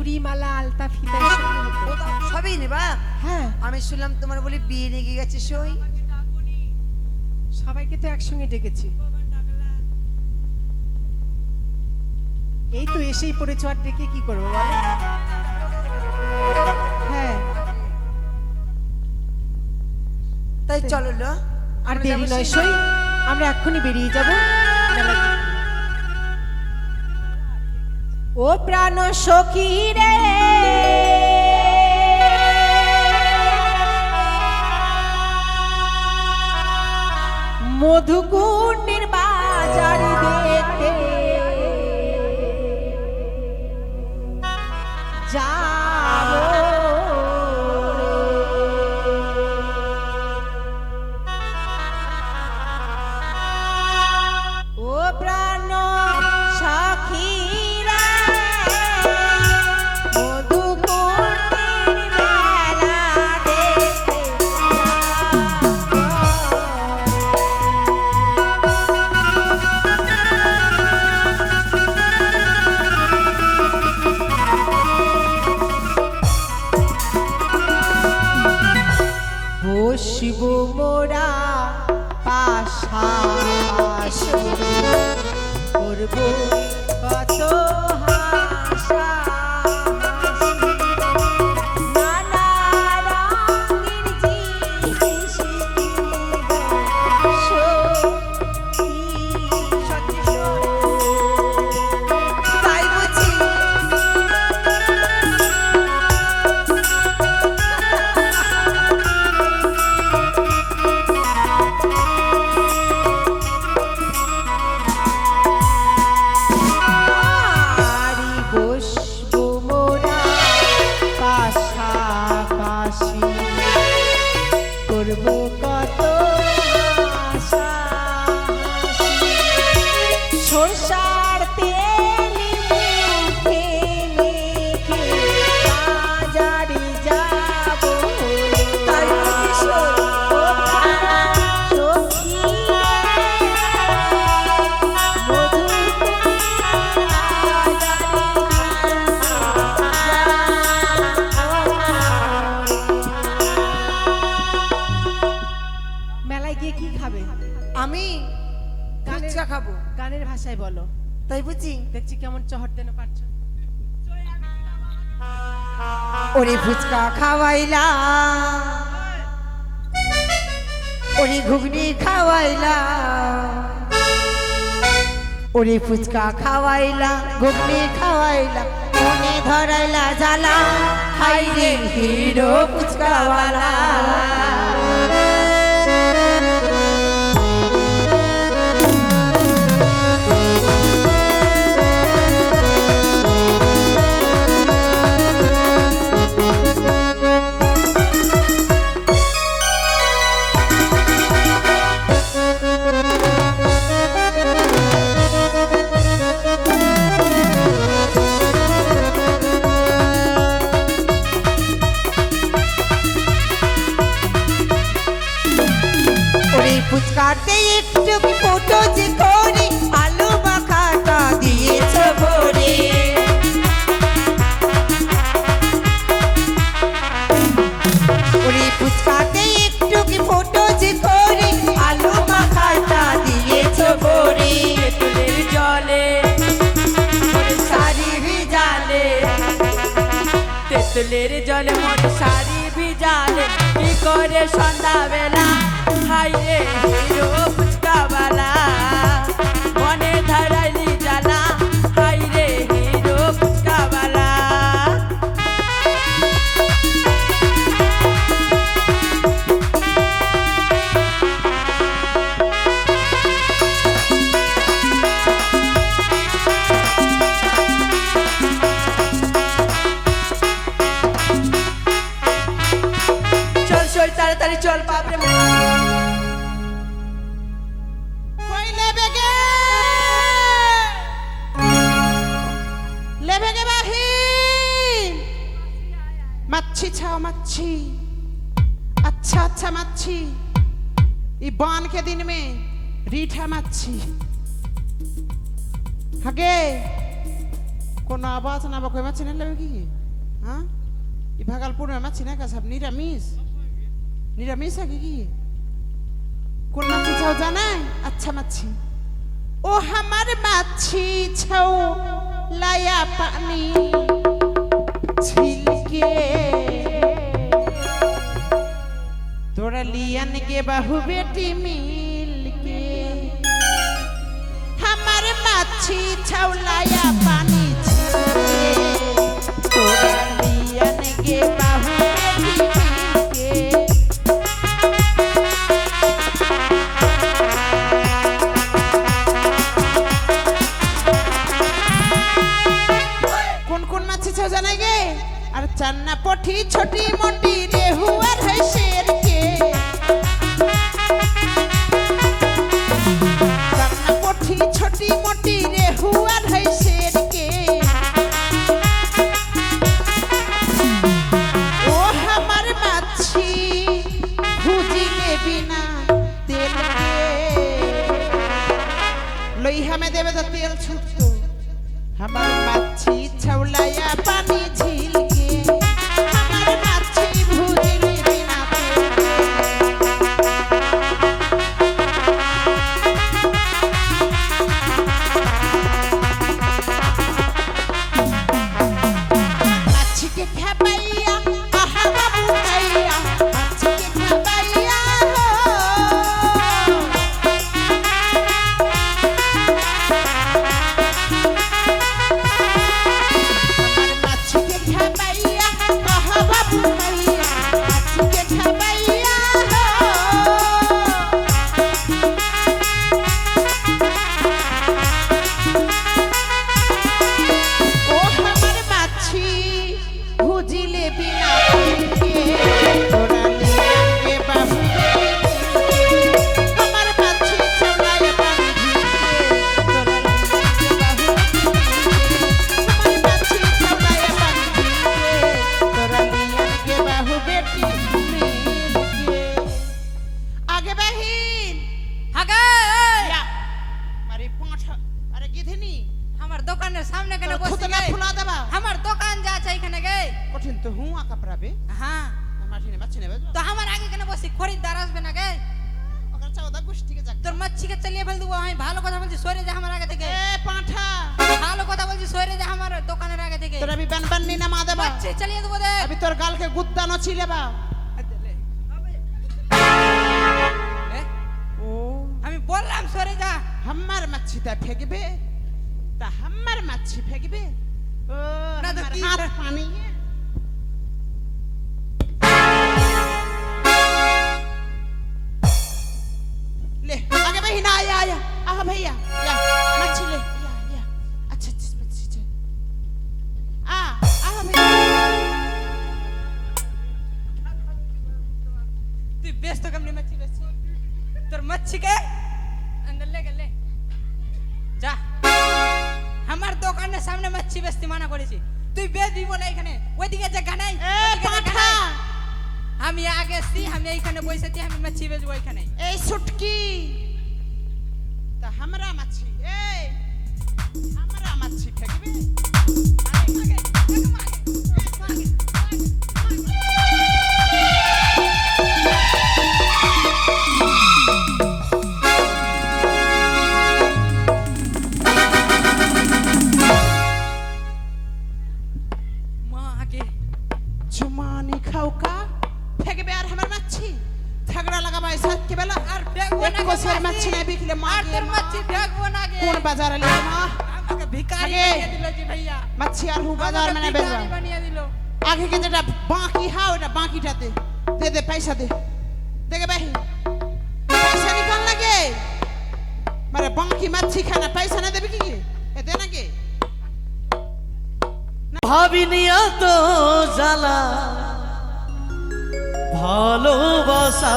চুড়ি মালা আলতা ফিতা সবই নেবা? হ্যাঁ, আমি শুনলাম তোমার বলে বিয়ে লেগে গেছে সই। সবাইকে তো একসঙ্গে ডেকেছি। এই তো এসেই পড়েছ, আর ডেকে কি করবো বলো? হ্যাঁ, তাই চলো লো। আর দেরি নয় সই, আমরা এক্ষুনি বেরিয়ে যাব। ও প্রাণ সখী রে, মধুকুণ্ডের বাজার দেখতে যাব। ও প্রাণ সখী রে, মধুকুণ্ডের মেলা দেখতে বসিব মোরা পাশাপাশি, করব কত হাসাহাসি, নানা রঙের জিনিস কিনব সখী। তাই বুঝি? আরি বসবো মোরা পাশাপাশি, করব কত হাসাহাসি, সরষার তেল মুখে মেখে বাজারে যাব। তাই বুঝি সই? ও প্রাণ সখী মেলায় গিয়ে কি খাবে? আমি ফুচকা খাবো। গানের ভাষায় বলো। তাই বুঝি? দেখছি কেমন চহর দেন পারছো। ওরে ফুচকা খাওয়াইলা, ওরে ঘুগনি খাওয়াইলা, ওরে ফুচকা খাওয়াইলা, ঘুগনি খাওয়াইলা, মনে ধরাইলা জ্বালা, হাই রে হিরো ফুচকাওয়ালা। ফুচকাতে একটু কি ফটো যে করে, আলু মাখাটা দিয়েছ ভরে। ওরে ফুচকাতে একটু কি ফটো যে করে, আলু মাখাটা দিয়েছ ভরে। তেঁতুলের জলে মোর শাড়ি ভিজালে, তেঁতুলের জলে মোর শাড়ি ভিজালে, কি করে সন্ধ্যাবেলা, হাই রে হিরো ফুচকাওয়ালা, মনে ধরাইলি জ্বালা, হাই রে হিরো ফুচকাওয়ালা। চল সই তাড়াতাড়ি চল বাপরে। কই লেবে গে, লেবে গে বাহিন। মাছি ছাও মাছি, अच्छा अच्छा मच्छी, ये बान के दिन में रीठा मच्छी। हगे को आवाज ना कोई मच्छी नहीं लगे की हाँ ये भागलपुर में मच्छी ना का सब निरामिष निरामिष है की कौन मच्छी छाव जाना है अच्छा मच्छी ओ हमारे मच्छी छाव लाया पानी छिलके तोरा लियन के बहु बेटी मिल के हमारे मच्छी छाव लाया पानी छिलके तोरा लियन के बहु बेटी मिल के कौन कौन मच्छी छाव जानेंगे अरे चन्ना पोठी छोटी मोटी रेहू और है शेर के चन्ना पोठी छोटी मोटी रेहू और है शेर के ओ हमारे मच्छी भूजी के बिना तेल के लोइहा में देवे तो तेल छूट तो हमारे मच्छी छौलाया पानी झील के हमारे मच्छी भूजिले बिना मच्छी के खबैया आहा बाबू भैया मच्छी के खबैया हो अभी तोर गाल के गुद्दा न छिले बा ओ আমি বললাম সরে যা हमार मच्छी ता फेंकबे ता हमार मच्छी फेंकबे ओ ना तो की हाथ पानी है ले आगे भाई ना आया आया आ भैया या मच्छी ले या अच्छा अच्छा मच्छी छे आ भैया তুই ব্যস্ত কেমনে মচ্ছি বেচছি তোর মচ্ছি কে अंदर ले যা আমার দোকানের সামনে মচ্ছি বেচতে মানা করেছি তুই বেচবি বলে এখানে ওইদিকে জায়গা নাই পাঠা আমি আগে সি আমি এইখানে বসেছি আমি মচ্ছি বেচবো এখানে এই সুটকি তা हमरा मच्छी ए हमरा मच्छी फेंकबे आगे जुमानी खाओ का फेंकबे यार हमर मच्छी झगड़ा लगा भाई साथ के बेला আর দেখবো না को सर मच्छी नहीं बिकले আর मार তোর মচ্ছি দেখবো না গে कौन बाजार ले मां আমাকে ভিখারি আগে। বানিয়ে দিল জি ভাইয়া मच्छी আর हु बाजार में नहीं बेच ভিখারি বানিয়ে দিল आगे के जेटा बाकी हां ओटा बाकीटा दे पैसा दे देगे भाई पैसा निकाल लगे मारे बाकी मच्छी खाना पैसा ना देबे की ए देना के ভাবিনিয়া তো জ্বালা ভালোবাসা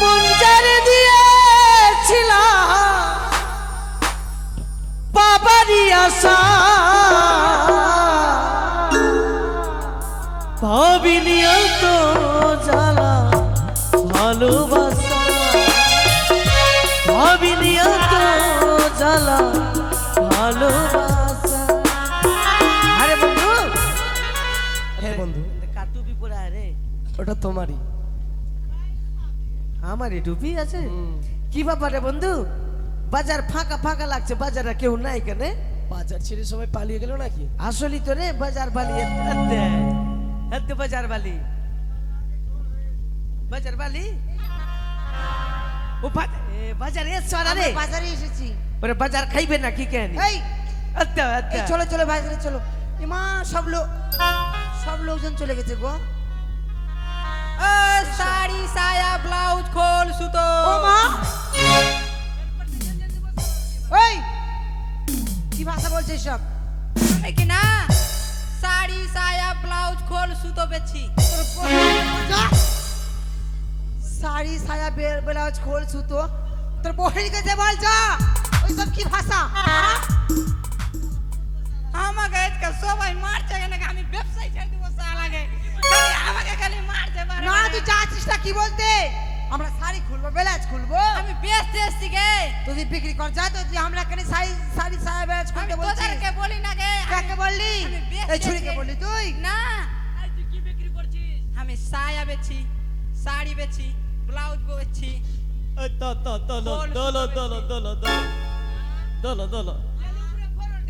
মন জারে দিয়েছিলাম বাবারি আশা ভাবিনিয়া তো জ্বালা ভালোবাসা ভাবিনিয়া তো জ্বালা ভালোবাসা ওটা তোমারই। আমারই টুপি আছে? কি ব্যাপারে বন্ধু, বাজার ফাঁকা ফাঁকা লাগছে, বাজারে কেউ নাই কেন? বাজার ছেড়ে সবাই পালিয়ে গেল নাকি? আসলি তো রে বাজার বালি এতে বাজার বালি বাজার বালি ও বাজারে এসছো না রে? আমরা বাজারে এসেছি। ওরে বাজার খাইবে না কি কেন? এই এই চলো চলো বাজারে চলো। ইমা সব লোকজন চলে গেছে গো। শাড়ি সায়া ব্লাউজ খোল সুতো। ও মা, ওই কি ভাষা বলছিস সব? আমি কি না শাড়ি সায়া ব্লাউজ খোল সুতো বেচি। শাড়ি সায়া ব্লাউজ খোল সুতো তোর বহির কাছে বলছ? ওইসব কি ভাষা? আমাকে আজকে সবাই মারছে কেন? আমি ব্যবসায় ছেড়ে দিব সালাগে, আমাকে খালি মারছে। না তুই চাচ্ছিস না কি বলতে? আমরা শাড়ি খুলবো, ব্লাউজ খুলবো। আমি বেচতে এসছি গে। তুই বিক্রি কর যা। তো তুই আমরা কেন শাড়ি সায়া ব্লাউজ আমি খুলতে বলছিস? তোদেরকে বলি না গে। কাকে বললি? আমি বেচতে এই ছুরিকে এসছি। বললি তুই? না, কি বিক্রি করছিস? আমি সায়া বেচি, শাড়ি বেচি, ব্লাউজ বেচি।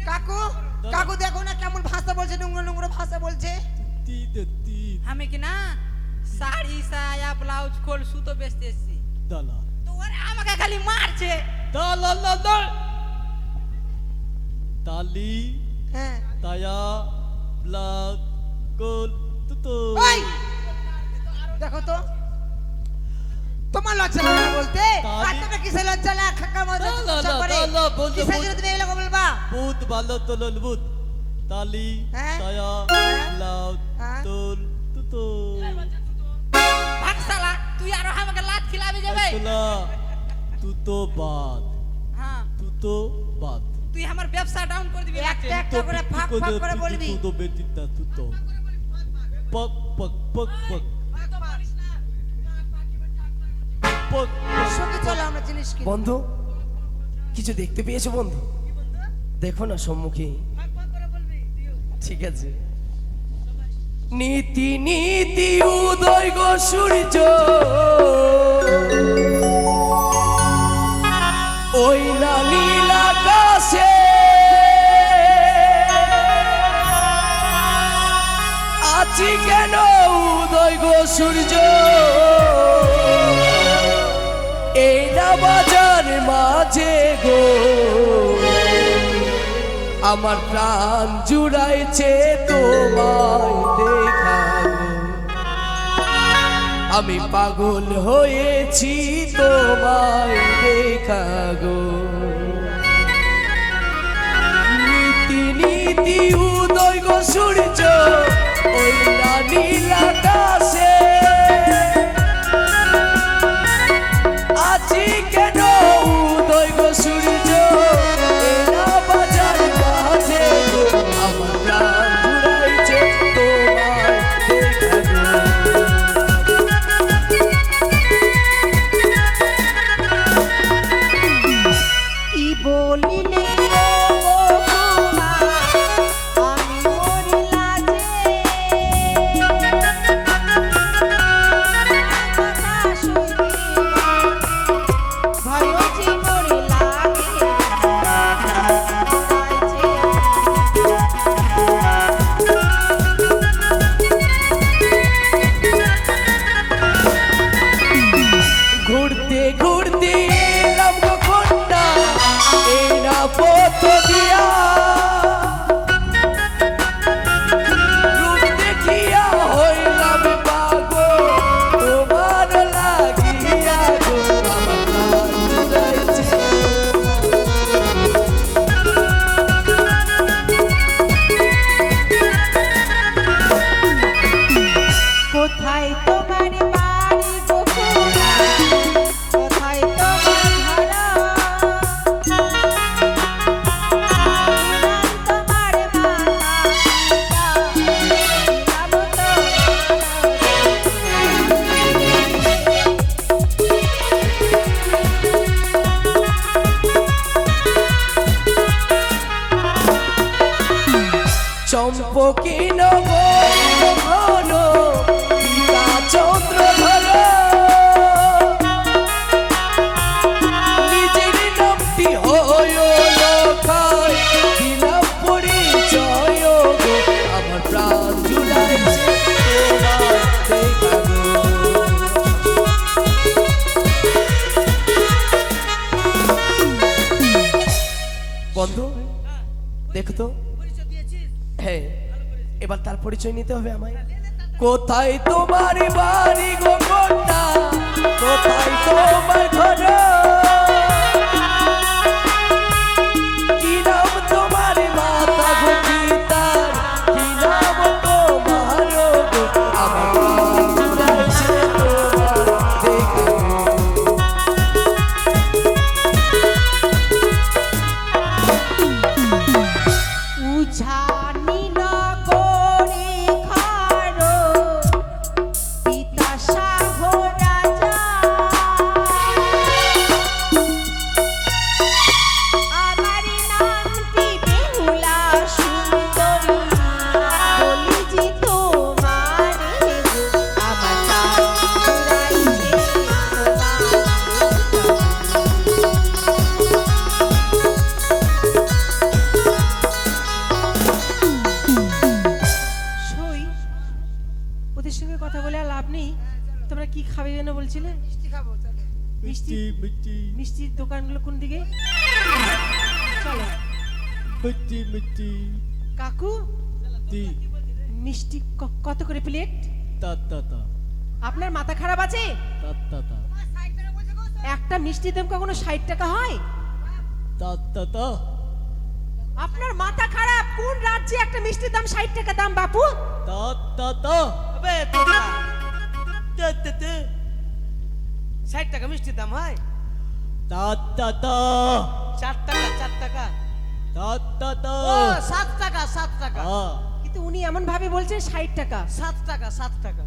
কাকু কাকু দেখো না কেমন ভাষা বলছে, নোংরা নোংরা ভাষা বলছে। আমি কি না শাড়ি সায়া ব্লাউজ খোল সুতো বেচতে এসছি। তো ওরা আমাকে খালি মারছে। তালি হ্যাঁ তায়া ব্লাক গোল তুতো। ওই দেখো তো, তোমার লজ্জা লাগে না বলতে? তালি- আর তোমরা কিসে লজ্জা লাগে? খাকার মধ্যে না, না, লজ্জা না, করে। না, না, বলতে- কিসের জন্য তুমি এগুলো বলবা? বুত ভালো তোলল বুত তালি হ্যাঁ? তায়া হ্যাঁ? ব্লাক হ্যাঁ? তোল তুতো। ভাগ শালা, তুই আরো আমাকে লাত খিলাবি যাবে। তোলা তুতো বাদ হ্যাঁ, তুতো বাদ তুই আমার ব্যবসা ডাউন করে দিবি। একটা একটা করে ফাঁক ফাঁক করে বলবি। তুতো বেটিতা তুতো পক পক পক পক পক সঙ্গে চলো আমরা জিনিস কিনবো। বন্ধু কিছু দেখতে পেয়েছো বন্ধু? দেখো না সম্মুখে। ঠিক আছে। নীতি নীতি উদয় গো সূর্য ওই না নীল আকাশে আছি কেন উদয় গো সূর্য এই না বাজার মাঝে গো আমার প্রাণ জুড়াইছে তোমায় দেখা গো আমি পাগল হয়েছি তোমায় দেখা গো নীতি নীতি উদয় গো সূর্য ওই না নীল আকাশে আছি কেন উদয় গো সূর্য এরা বাজার মাঝে গো আমার প্রাণ জুড়াইছে তোমায় দেখা গো কি বলিলে আমি মরিলা যে কথা শুনিবা ভয়জি মরিলা ঘুরতে ঘুরতে এলাম গো খন্ডা এই না পথ দিয়া রূপ দেখিয়া হইলাম পাগল তোমার লাগিয়া গো আমার প্রাণ জুড়াইছে কোথায় তোমার বাড়ি গোকুলা কোথায় তোমার ঘরা তোমার মাতা পিতা চম্পকি নগর ঘন পিতা দেখো তো পরিচয় দিয়েছিস? হ্যাঁ এবার তার পরিচয় নিতে হবে আমায়। কোথায় তোমার বাড়ি গো কন্যা, কোথায় তোমার ঘর, কি নাম তোমার মাতা গো পিতার, কি নাম তোমার গো, আমার ঘুরাইছে তোমার দেখে। উঝানি নগরে খারো পিতা শাহ রাজা, আমারি নামটি বেহুলা সুন্দরী, বলি যে তোমারে গো, আমার প্রাণ জুড়াইছে সই, ওদের সঙ্গে কথা বলে আর লাভ নেই। তোমরা কি খাবে যেন বলছিলে? মিষ্টি খাবো চলো। মিষ্টি মিষ্টি মিষ্টির দোকানগুলো কোন দিকে? চলো মিষ্টি মিষ্টি কাকু, টি মিষ্টি কত করে প্লেট? তা তা তা আপনার মাথা খারাপ আছে? তা তা তা একটা মিষ্টির দাম কখনো 60 টাকা হয়? তা তা তা আপনার মাথা খারাপ? কোন রাজ্যে একটা মিষ্টির দাম 60 টাকা দাম বাপু? তা তা তা আবে তোরা তে তে তে 60 টাকা মিষ্টির দাম হয়? তা তা তা 4 টাকা 4 টাকা। তা তা তা ও 7 টাকা 7 টাকা হ্যাঁ কিন্তু উনি এমন ভাবে বলছেন 60 টাকা। 7 টাকা 7 টাকা।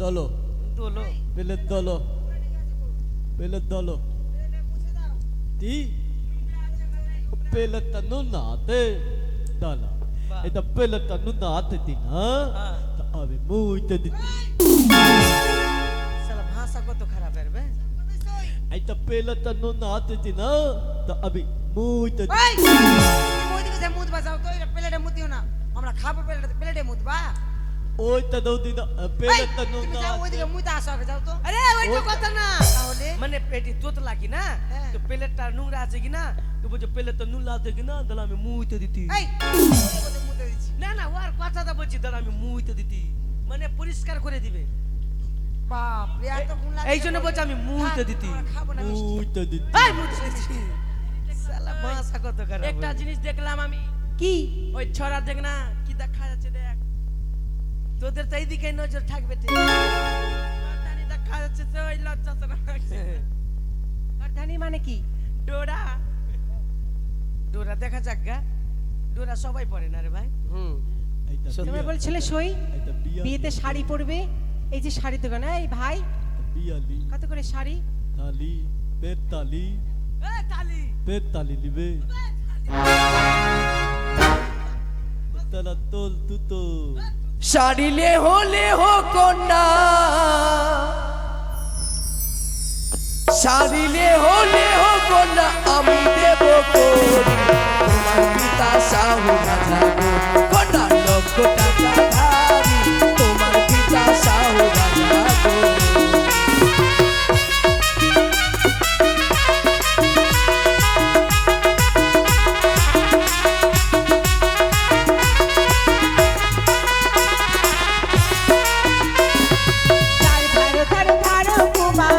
দলো দোলো পেলে দলো পেলে দলো টি পেলে তনু নাতে দলা এটা পেলে তনু নাতে দিনা তা আবে মুইতে দিতি সালা ভাষা কত খারাপ এর বে। এটা পেলে তনু নাতে দিনা তা আবে মুইতে এই মুদিকে যে মুদ বাজাও তো এটা প্লেটে মুদ দিও না, আমরা খাবো প্লেটে মুদ বা। ওই তনু দিনা পেলে তনু তুমি যাও ওইদিকে নাতে মুদ আসো আগে যাও তো। আরে ওই তো কথা না, তাহলে মানে পেটি তোতলা কি না, হ্যাঁ। তো প্লেটটা নোংরা আছে কি না, তো বলছে প্লেট তো নোংরা আছে কি না, তাহলে আমি মুইতে দিতি। এই ওদের মুদে দিচ্ছি। না না ওর কথাটা বলছি, তাহলে আমি মুইতে দিতি, মানে পরিষ্কার করে দিবে। বাপ রে এত গুণ লাগে। এই জন্য বলছে আমি মুইতে দিতি। আমরা খাবো না মিষ্টি। মুইতে দিতি এই মুইতে দিতি। শালা ভাষা কত খারাপ। একটা জিনিস দেখলাম আমি, কি? ওই ছড়া দেখ না কি দেখা যাচ্ছে, দেখ তোদের তো এইদিকে নজর থাকবে ঠিক। জানি দেখা যাচ্ছে তো ওই লজ্জা তো লাগছে। কারধানি মানে কি? ডোরা ডোরা দেখা যাক গা, ডোরা সবাই পরে না রে ভাই। এইটা তোমরা বলছিলে সই এইটা বিয়েতে শাড়ি পরবে, এই যে শাড়ি দোকানে, এই ভাই বিয়ালি কত করে শাড়ি? তালি বেতালি এ তালি বেতালি লিবে তালা তোল তুতো শাড়িলে হলে হো কন্যা, শাড়িলে হলে হো কন্যা, আমি দেব করি তোমার পিতা শাহু রাজা গো, কন্যা লক্ষ টাকা ধারি তোমার পিতা শাহু রাজা গো। ধার ধার কুমার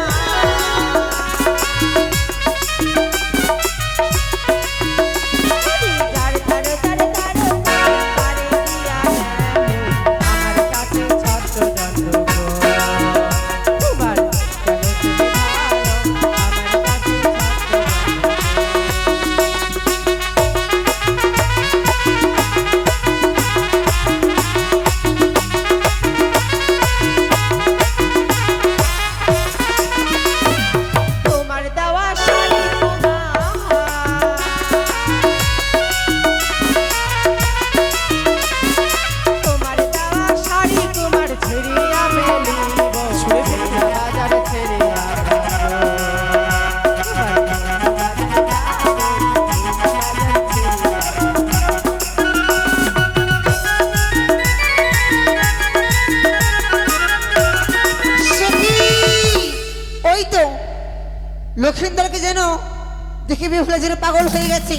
দেখে বিহুলা যেন পাগল হয়ে গেছে।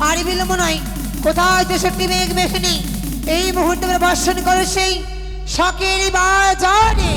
আর বিলম্ব নয়, কোথায় 63 মেঘ মেখে নেই, এই মুহূর্তে আমরা বর্ষণ করে সেই শখের বাজারে।